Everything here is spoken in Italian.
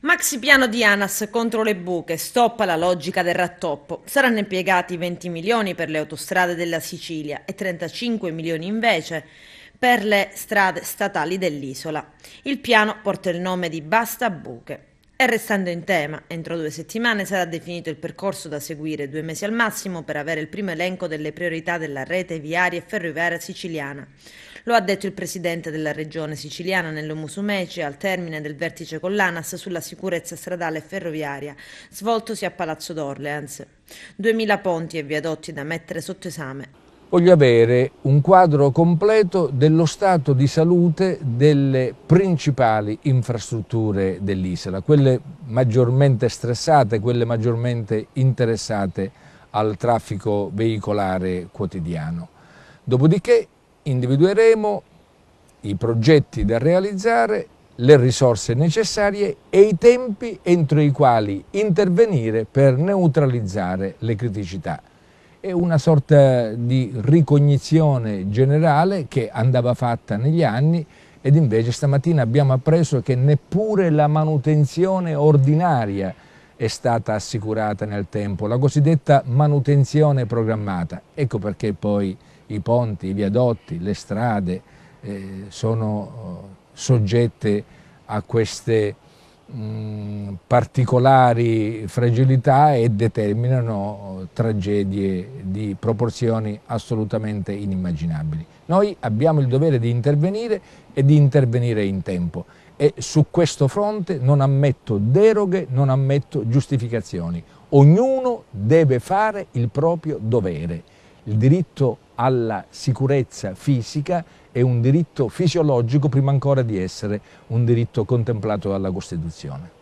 Maxi piano di ANAS contro le buche, stop alla logica del rattoppo. Saranno impiegati 20 milioni per le autostrade della Sicilia e 35 milioni invece per le strade statali dell'isola. Il piano porta il nome di Basta Buche. E restando in tema, entro 2 settimane sarà definito il percorso da seguire, 2 mesi al massimo, per avere il primo elenco delle priorità della rete viaria e ferroviaria siciliana. Lo ha detto il presidente della regione siciliana Nello Musumeci al termine del vertice con l'ANAS sulla sicurezza stradale e ferroviaria, svoltosi a Palazzo d'Orleans. 2000 ponti e viadotti da mettere sotto esame. Voglio avere un quadro completo dello stato di salute delle principali infrastrutture dell'isola, quelle maggiormente stressate, quelle maggiormente interessate al traffico veicolare quotidiano. Dopodiché individueremo i progetti da realizzare, le risorse necessarie e i tempi entro i quali intervenire per neutralizzare le criticità. È una sorta di ricognizione generale che andava fatta negli anni ed invece stamattina abbiamo appreso che neppure la manutenzione ordinaria è stata assicurata nel tempo, la cosiddetta manutenzione programmata. Ecco perché poi i ponti, i viadotti, le strade sono soggette a queste particolari fragilità e determinano tragedie di proporzioni assolutamente inimmaginabili. Noi abbiamo il dovere di intervenire e di intervenire in tempo e su questo fronte non ammetto deroghe, non ammetto giustificazioni. Ognuno deve fare il proprio dovere. Il diritto alla sicurezza fisica è un diritto fisiologico prima ancora di essere un diritto contemplato dalla Costituzione.